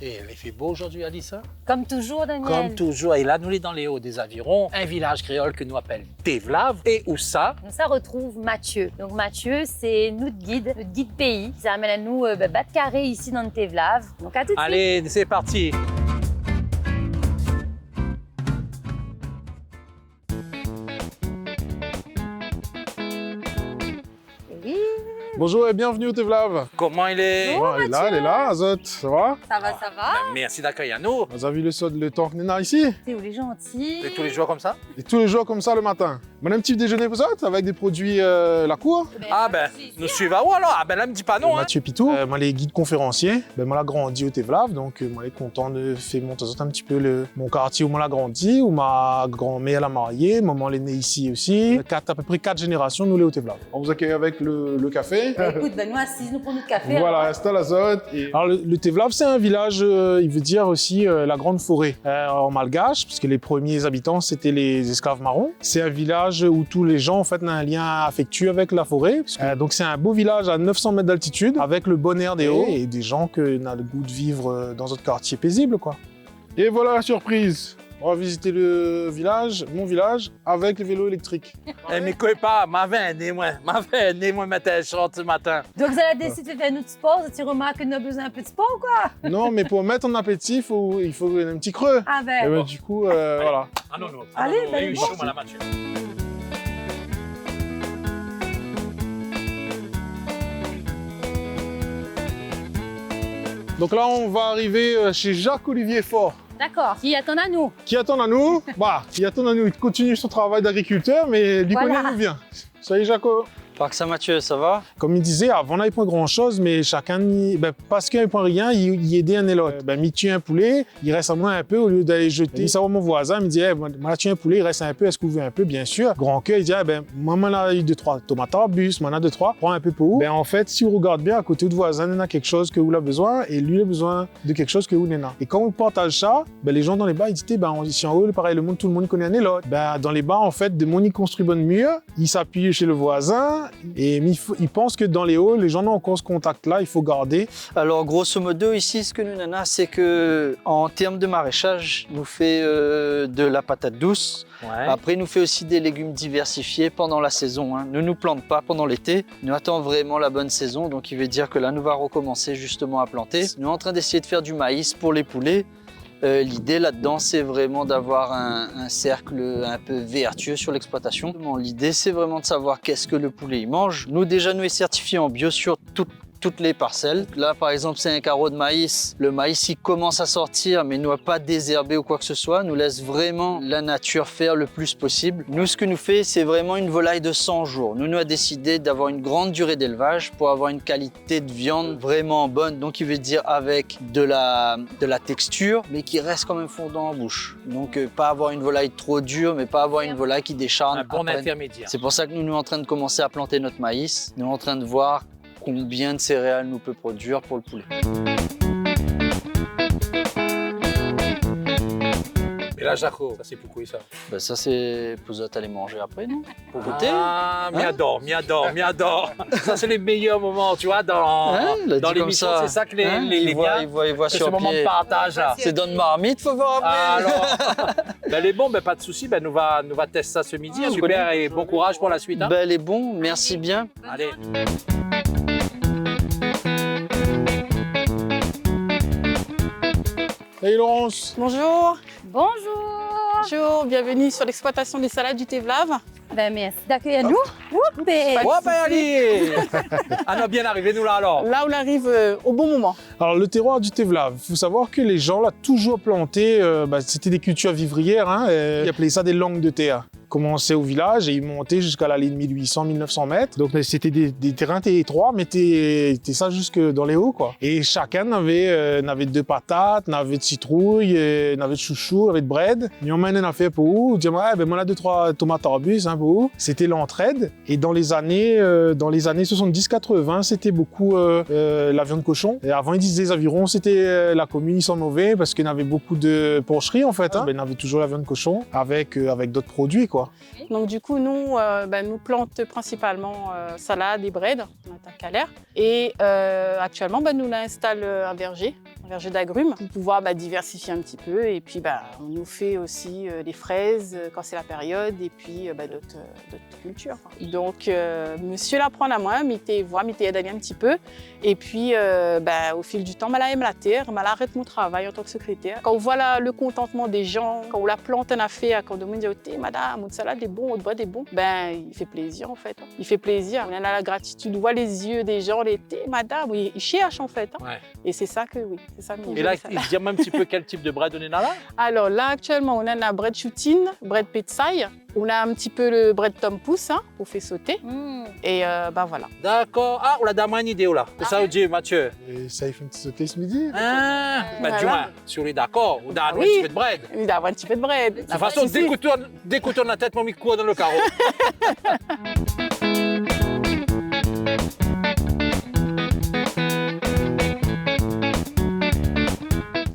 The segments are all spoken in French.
Et il fait beau aujourd'hui, Alice. Comme toujours, Daniel. Comme toujours. Et là, nous sommes dans les hauts des avirons, un village créole que nous appelle Tevlav. Et où ça? Donc ça retrouve Mathieu. Donc Mathieu, c'est notre guide pays. Ça amène à nous battre carré ici dans le Tevlav. Donc à tout de suite. Allez, c'est parti. Oui. Bonjour et bienvenue au Tevlav. Comment il est? Bonjour. Elle est là, Azot, ça va? Ça va, ça va. Ben, merci d'accueillir nous. Vous avez vu le temps que nous avons ici? C'est où les gentils. Et tous les jours comme ça? Et tous les jours comme ça le matin. On a un petit déjeuner pour ça, avec des produits la cour. Ah ben, nous suivons où alors? Ah ben là, me dis pas non. Hein. Mathieu Pitou, moi les guides conférenciers, moi j'ai grandi au Tevlav, donc moi je suis content de faire monter un petit peu mon quartier où moi j'ai grandi, où ma grand-mère l'a mariée, maman elle est née ici aussi. À peu près 4 générations, nous les au Tevlav. On vous accueille avec le café. Écoute, nous assises, nous prenons notre café. Voilà, installe Azot. Alors le Tevlav c'est un village, il veut dire aussi la grande forêt en malgache, puisque les premiers habitants c'était les esclaves marrons. C'est un village où tous les gens en fait ont un lien affectueux avec la forêt. Donc c'est un beau village à 900 mètres d'altitude, avec le bon air des hauts et des gens qui ont le goût de vivre dans notre quartier paisible, quoi. Et voilà la surprise. On va visiter le village, mon village, avec le vélo électrique. Eh, mais quoi pas, ma veine, moi, matin, je rentre ce matin. Donc vous avez décidé de faire notre sport, tu remarques que nous avons besoin un peu de sport ou quoi? Non, mais pour mettre en appétit, il faut un petit creux. Ah Et ben. ben, du coup, voilà. Ah non, non. Allez, non, ben, oui, bon. chaud, madame Mathieu. Donc là, on va arriver chez Jacques-Olivier Faure. D'accord. Qui attend à nous? Qui attend à nous? Qui attend à nous, il continue son travail d'agriculteur, mais lui Voilà. connaît nous bien. Salut Jaco. Parc Saint-Mathieu, ça va? Comme il disait, avant, on n'avait pas grand-chose, mais chacun, parce qu'il n'y avait pas rien, il aidait un et l'autre. Il tue un poulet, il reste à moi un peu au lieu d'aller jeter. Ça va mon voisin, il me dit, moi, tu un poulet, il reste un peu, est-ce que vous voulez un peu? Bien sûr. Grand cœur, il dit, moi, on a eu 2-3 tomates en bus, moi, on a 2-3, prends un peu pour vous. En fait, si vous regardez bien, à côté de voisin, il y a quelque chose que vous avez besoin, et lui, il a besoin de quelque chose que vous n'avez pas. Et quand on partage ça, les gens dans les bas, ils disent, ici en haut, pareil, tout le monde connaît un et l'autre. Dans les bas, en fait, de mon, il construit bonne mur, il s'appuie chez le voisin, et il pense que dans les hauts, les gens ont encore ce contact-là, il faut garder. Alors, grosso modo, ici, ce que nous avons, c'est que en termes de maraîchage, nous fait de la patate douce. Ouais. Après, nous fait aussi des légumes diversifiés pendant la saison. Hein. Ne nous plante pas pendant l'été. Nous attendons vraiment la bonne saison. Donc, il veut dire que là, nous va recommencer justement à planter. Nous sommes en train d'essayer de faire du maïs pour les poulets. L'idée là-dedans, c'est vraiment d'avoir un cercle un peu vertueux sur l'exploitation. L'idée, c'est vraiment de savoir qu'est-ce que le poulet il mange. Nous, déjà, nous est certifié en bio sur toutes les parcelles. Là, par exemple, c'est un carreau de maïs. Le maïs, il commence à sortir, mais nous n'a pas désherbé ou quoi que ce soit. Nous laisse vraiment la nature faire le plus possible. Nous, ce que nous fait, c'est vraiment une volaille de 100 jours. Nous avons décidé d'avoir une grande durée d'élevage pour avoir une qualité de viande vraiment bonne. Donc, il veut dire avec de la texture, mais qui reste quand même fondant en bouche. Donc, pas avoir une volaille trop dure, mais pas avoir une volaille qui décharne. Un bon après. intermédiaire. C'est pour ça que nous sommes en train de commencer à planter notre maïs. Nous sommes en train de voir combien de céréales nous peut produire pour le poulet. Et là, Jaco, ça c'est pour quoi ça? Ça, c'est pour vous aller manger après, non? Pour goûter. Ah, Hein? m'y adore. Ça, c'est les meilleurs moments, tu vois, dans il a dans dit comme l'émission. ça. C'est ça que les Il voit, gars, il voit c'est sur ce moment de pied. partage. Là. C'est dans une marmite, faut voir après. Ah, alors, les bons, pas de souci, nous va tester ça ce midi. Ah, Super et bon courage pour la suite. Hein. Les bons, merci bien. Allez. Salut Laurence. Bonjour. Bonjour. Bonjour, bienvenue sur l'exploitation des salades du Tevlav. Merci d'accueillir nous. Whoopé. Ouais, allez. Ah non, bien arrivé, nous là alors. Là, on arrive au bon moment. Alors le terroir du Tevlav, il faut savoir que les gens l'ont toujours planté, c'était des cultures vivrières, ils appelaient ça des langues de terre. Commençaient au village et ils montaient jusqu'à la ligne 1800-1900 mètres. Donc c'était des terrains étroits, mais t'es ça jusque dans les hauts, quoi. Et chacun n'avait 2 patates, n'avait de citrouille, n'avait de chouchou, n'avait de bread. Ils ont mené une affaire pour vous. Ils disaient, moi, on a 2-3 tomates en bus pour vous. C'était l'entraide. Et dans les années 70-80, c'était beaucoup la viande cochon. Et avant, ils disaient les avirons, c'était la commune, ils sont mauvais parce qu'il y avait beaucoup de porcheries, en fait. Hein. Il y avait toujours la viande cochon avec d'autres produits, quoi. Donc du coup, nous plantons principalement salade et bread, on attaque à l'air. Et actuellement, nous installons un verger un verger d'agrumes, pour pouvoir diversifier un petit peu. Et puis, on nous fait aussi des fraises quand c'est la période, et puis d'autres cultures. Donc, monsieur la prend à moi, m'était aidé un petit peu. Et puis, au fil du temps, aime la terre, arrête mon travail en tant que secrétaire. Quand on voit le contentement des gens, quand on la plante en affaire, quand on demande madame, votre salade est bon, votre bread est bon, il fait plaisir en fait. Il fait plaisir. On a la gratitude, on voit les yeux des gens, madame, oui, ils cherchent en fait. Ouais. Et c'est ça que oui, c'est ça. Et là, il dit un petit peu quel type de bread on est là? Alors là, actuellement, on a la bread choutine, bread petsaï. On a un petit peu le bread tom pouce, on fait sauter. Et voilà. D'accord. Ah, on a d'abord une idée là. C'est ça, vous dit Mathieu? Et ça, il fait un petit sauté ce midi. Ah, Voilà. du moins, si on est d'accord, on a un Oui. petit peu de bread. Il a un petit peu de bread. De toute façon, dès qu'on tourne la tête, mon micro dans le carreau.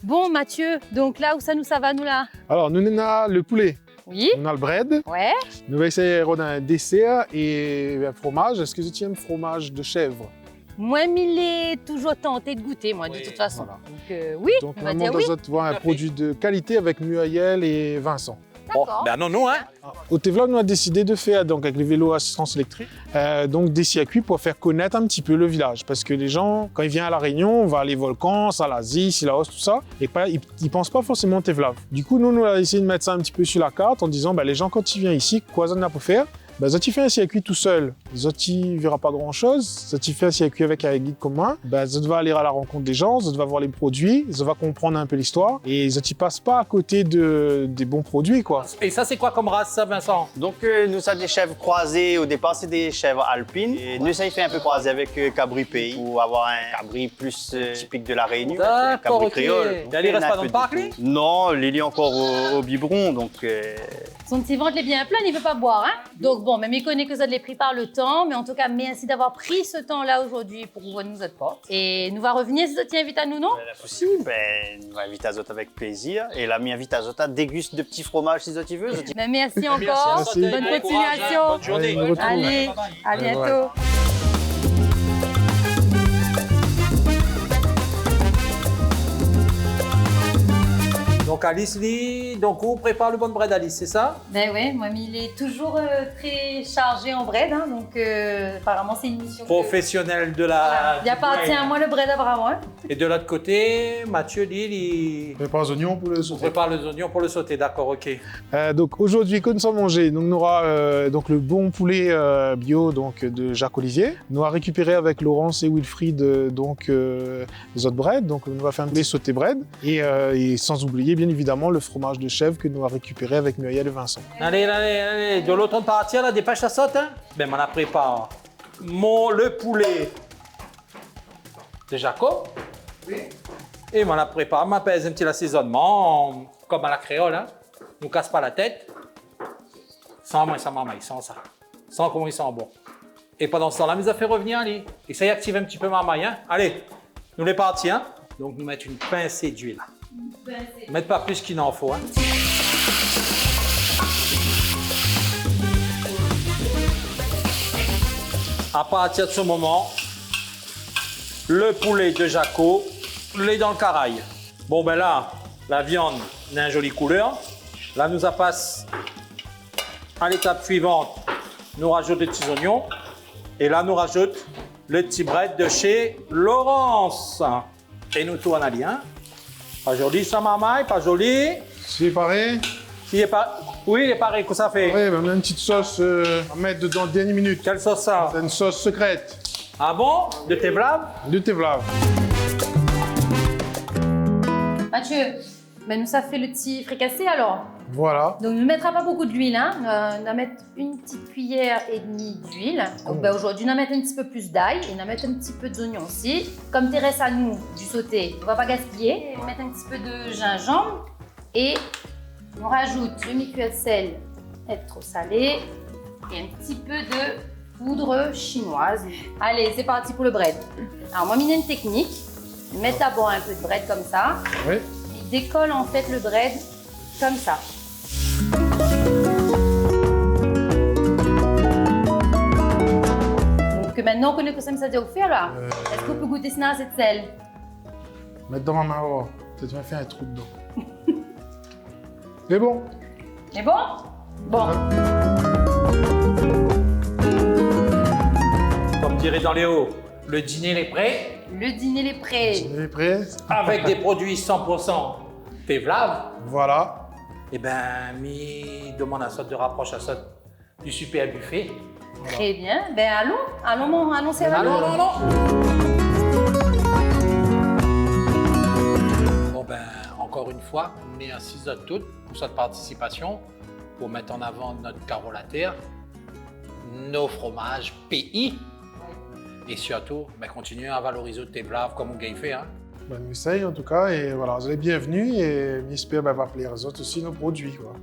Bon, Mathieu, donc là où ça va, nous là? Alors, nous, on a le poulet, Oui. on a le bread. Ouais. Nous allons essayer un dessert et un fromage. Est-ce que tu aimes fromage de chèvre? Moi, il est toujours tenté de goûter, moi, Oui, de toute façon. voilà. Donc, oui, Donc, on va vraiment, dire oui. dans notre voie, un Tout à fait. produit de qualité avec Muriel et Vincent. D'accord. Ben non, hein. Au Tevlav, nous avons décidé de faire, donc avec les vélos à assistance électrique, donc des circuits pour faire connaître un petit peu le village. Parce que les gens, quand ils viennent à La Réunion, on va à les volcans, Salazie, Silaos, tout ça, et ils ne pensent pas forcément au Tevlav. Du coup, nous avons essayé de mettre ça un petit peu sur la carte en disant, les gens, quand ils viennent ici, quoi ça n'a pas faire? Zoti fait un circuit tout seul, Zoti ne verra pas grand-chose. Zoti fait un circuit avec un guide commun, Zoti va aller à la rencontre des gens, Zoti va voir les produits, Zoti va comprendre un peu l'histoire, et Zoti passe pas à côté des bons produits, quoi. Et ça, c'est quoi comme race, ça, Vincent? Donc nous sommes des chèvres croisées. Au départ, c'est des chèvres alpines. Et nous, ça y fait un peu croiser avec Cabri Pays pour avoir un cabri plus typique de la Réunion. Un D'accord, cabri ok. créole. Et elle, il reste pas dans le parc, lui? Non, Lily est encore au biberon, donc... Son petit ventre est bien plein, il ne veut pas boire. Hein? Donc bon, même il connaît que ça l'est pris par le temps. Mais en tout cas, merci d'avoir pris ce temps-là aujourd'hui pour ouvrir nous autres portes. Et nous va revenir si ça t'invite à nous, non? La possible, nous invite à Zot avec plaisir. Et l'ami invite à Zot à déguster de petits fromages si Zot y veut. Ben, merci encore. Merci. Bonne Bon courage, hein. continuation. Bonne journée. Allez, on retrouve. Allez, à bientôt. Donc Alice, donc on prépare le bon bread, Alice, c'est ça? Ben ouais, moi, il est toujours très chargé en bread. Hein, donc apparemment, c'est une mission. Professionnel de la... Il appartient à moi le bread apparemment. Hein. Et de l'autre côté, Mathieu, il On prépare les oignons pour le sauter. prépare les oignons pour le sauter, d'accord, ok. Donc aujourd'hui, que nous sommes mangés, donc nous aura donc le bon poulet bio donc de Jacques Olivier. Nous a récupéré avec Laurence et Wilfried donc les autres bread. Donc on va faire un poulet sauté bread et sans oublier bien évidemment le fromage de chèvre que nous a récupéré avec Muriel et Vincent. Allez, de l'autre partir là, dépêche la saute, hein? Ben, on la prépare. Le poulet de Jacob. Oui. Et on la prépare, on pèse un petit assaisonnement, comme à la créole, hein? Nous casse pas la tête. Sans moi, sans maman, sans ça. Sans comment ils sont bons. Et pendant ce temps-là, nous a fait revenir, allez. Essaye d'activer un petit peu ma maille, hein? Allez, nous les partis, hein? Donc, nous mettons une pincée d'huile. Mettre pas plus qu'il n'en faut, hein? À partir de ce moment, le poulet de Jaco, l'est dans le carail. Bon, ben là, la viande a une jolie couleur. Là, nous passe à l'étape suivante. Nous rajoute les petits oignons. Et là, nous rajoute le petit bread de chez Laurence. Et nous tournons à lien. Pas joli, ça, maman, pas joli. C'est pareil. S'il est pas... Oui, il est pareil, que ça fait. Ouais, on a une petite sauce à mettre dedans les dernières minutes. Quelle sauce ça? C'est une sauce secrète Ah bon? De tes blagues? de Tevlav. Mathieu, ben nous ça fait le petit fricassé alors. Voilà. Donc, on ne mettra pas beaucoup d'huile. Hein. On va mettre une petite cuillère et demie d'huile. Donc, ben, aujourd'hui, on va mettre un petit peu plus d'ail et on va mettre un petit peu d'oignon aussi. Comme il reste à nous du sauté, on ne va pas gaspiller. On va mettre un petit peu de gingembre et on rajoute demi-cuillère de sel, être trop salé, et un petit peu de poudre chinoise. Allez, c'est parti pour le bread. Alors, moi, il y a une technique. Mettre d'abord un peu de bread comme ça. Oui. Il décolle en fait le bread comme ça. Donc maintenant on connaît que ça me dit au faire là. Est-ce qu'on peut goûter ça à cette sel? Mettre dans ma main, oh, peut-être tu m'as fait un trou dedans. Mais bon. C'est bon? Bon. Comme dirait dans les hauts, le dîner il est prêt. Le dîner est prêt. Tu es prêt? Avec des produits 100% Tevlav. Voilà. Eh ben, mi demande à sorte de rapproche à sorte du super buffet. Très bien. Ben allons, c'est Allons. Bon ben, encore une fois, merci à toutes pour cette participation, pour mettre en avant notre carolateur, nos fromages pays, et surtout, ben, continuer à valoriser le Tevlav comme on a fait. Hein. Ben, on essaye en tout cas, et voilà, vous êtes bienvenus, et j'espère va appeler les autres aussi nos produits, quoi.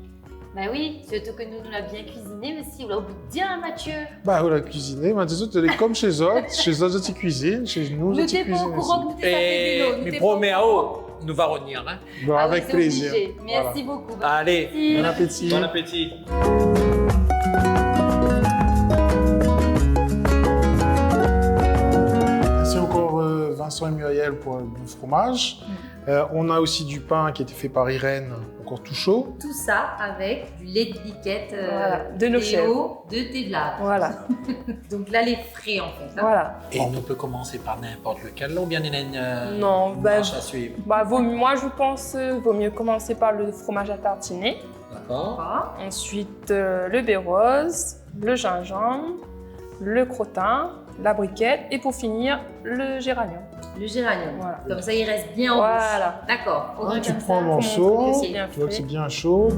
Ben oui, surtout que nous l'avons bien cuisiné aussi. On l'a bien, Mathieu. Bah, on l'a cuisiné, mais les autres, elle est comme chez eux, ils cuisinent, chez nous, Nous ils n'étions pas au cuisinent courant aussi. que nous étions fait Et vélo. mes promets à haut, nous va revenir. Hein. Bon, Ah oui, avec c'est plaisir. obligé. Merci Voilà. beaucoup. Allez, Bon appétit. bon appétit. Merci encore Vincent et Muriel pour le bon fromage. On a aussi du pain qui a été fait par Irène, encore tout chaud. Tout ça avec du lait de biquette Voilà, de nos Théo de Tevlav. Voilà, Donc là, les frais en fait. hein. voilà. Et on peut commencer par n'importe lequel, ou bien il y a une Non, ben, marche à suivre. moi je pense vaut mieux commencer par le fromage à tartiner, D'accord. Ah, ensuite le bérose, le gingembre, le crottin, la briquette et pour finir le géranium. le géranium. Voilà. Comme ça, il reste bien en bouche. Voilà. D'accord. On Ah, va tu comme prends ça. un morceau, montrer que c'est tu bien vois que c'est fait. bien chaud.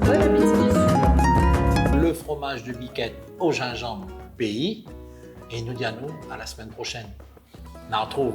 Bon appétit, monsieur. Le fromage de biquette au gingembre pays. Et nous disons à la semaine prochaine. On en retrouve.